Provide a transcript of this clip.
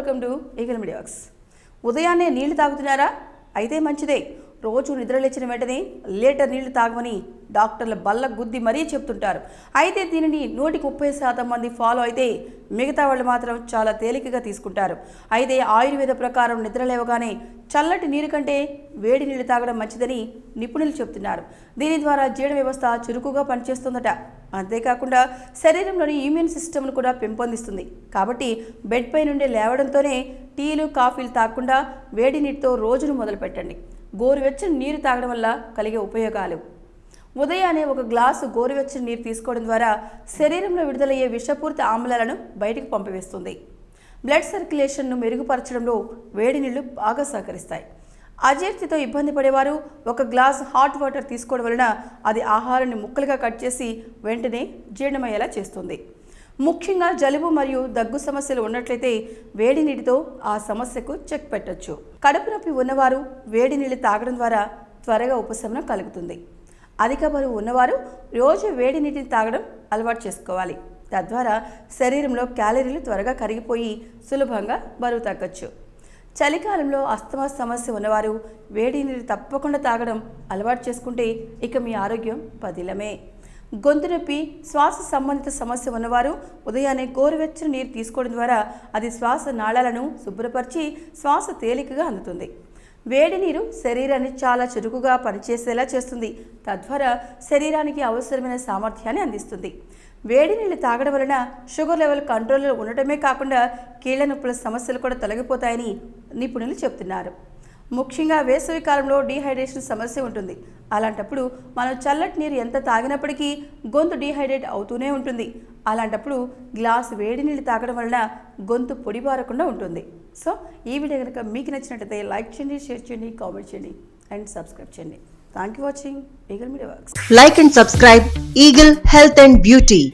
Welcome to eagle media works. ఉదయాన్నే నీళ్లు తాగుతున్నారా? అయితే మంచిదే. రోజు నిద్రలేచిన వెంటనే లీటర్ నీళ్లు తాగమని డాక్టర్ల బల్ల గుద్ది మరీ చెప్తుంటారు. అయితే దీనిని 130% మంది ఫాలో అయితే మిగతా వాళ్ళు మాత్రం చాలా తేలికగా తీసుకుంటారు. అయితే ఆయుర్వేద ప్రకారం నిద్ర లేవగానే చల్లటి నీరు కంటే వేడి నీళ్లు తాగడం మంచిదని నిపుణులు చెబుతున్నారు. దీని ద్వారా జీర్ణ వ్యవస్థ చురుకుగా పనిచేస్తుందట. అంతేకాకుండా శరీరంలోని ఇమ్యూన్ సిస్టమ్ను కూడా పెంపొందిస్తుంది. కాబట్టి బెడ్ పై నుండి లేవడంతోనే టీలు కాఫీలు తాగకుండా వేడి నీటితో రోజును మొదలుపెట్టండి. గోరువెచ్చని నీరు తాగడం వల్ల కలిగే ఉపయోగాలు: ఉదయాన్నే ఒక గ్లాసు గోరువెచ్చని నీరు తీసుకోవడం ద్వారా శరీరంలో విడుదలయ్యే విషపూరిత ఆమ్లాలను బయటకు పంపివేస్తుంది. బ్లడ్ సర్క్యులేషన్ను మెరుగుపరచడంలో వేడి నీళ్లు బాగా సహకరిస్తాయి. అజీర్తితో ఇబ్బంది పడేవారు ఒక గ్లాస్ హాట్ వాటర్ తీసుకోవడం వలన అది ఆహారాన్ని ముక్కలుగా కట్ చేసి వెంటనే జీర్ణమయ్యేలా చేస్తుంది. ముఖ్యంగా జలుబు మరియు దగ్గు సమస్యలు ఉన్నట్లయితే వేడి నీటితో ఆ సమస్యకు చెక్ పెట్టొచ్చు. కడుపు నొప్పి ఉన్నవారు వేడి నీళ్ళు తాగడం ద్వారా త్వరగా ఉపశమనం కలుగుతుంది. అధిక బరువు ఉన్నవారు రోజు వేడి నీటిని తాగడం అలవాటు చేసుకోవాలి. తద్వారా శరీరంలో క్యాలరీలు త్వరగా కరిగిపోయి సులభంగా బరువు తగ్గచ్చు. చలికాలంలో అస్తమా సమస్య ఉన్నవారు వేడి నీరు తప్పకుండా తాగడం అలవాటు చేసుకుంటే ఇక మీ ఆరోగ్యం పదిలమే. గొంతు నొప్పి, శ్వాస సంబంధిత సమస్య ఉన్నవారు ఉదయాన్నే గోరువెచ్చని నీరు తీసుకోవడం ద్వారా అది శ్వాస నాళాలను శుభ్రపరిచి శ్వాస తేలికగా అందుతుంది. వేడి నీరు శరీరాన్ని చాలా చురుకుగా పనిచేసేలా చేస్తుంది. తద్వారా శరీరానికి అవసరమైన సామర్థ్యాన్ని అందిస్తుంది. వేడి నీళ్ళు తాగడం వలన షుగర్ లెవెల్ కంట్రోల్లో ఉండటమే కాకుండా కీళ్ల నొప్పుల సమస్యలు కూడా తొలగిపోతాయని నిపుణులు చెబుతున్నారు. ముఖ్యంగా వేసవి కాలంలో డీహైడ్రేషన్ సమస్య ఉంటుంది. అలాంటప్పుడు మనం చల్లటి నీరు ఎంత తాగినప్పటికీ గొంతు డీహైడ్రేట్ అవుతూనే ఉంటుంది. అలాంటప్పుడు గ్లాసు వేడి నీళ్ళు తాగడం వలన గొంతు పొడిబారకుండా ఉంటుంది. సో ఈ వీడియో కనుక మీకు నచ్చినట్లయితే లైక్ చేయండి, షేర్ చేయండి, కామెంట్ చేయండి అండ్ సబ్స్క్రైబ్ చేయండి. Thank you watching eagle media works. Like and subscribe Eagle Health and Beauty.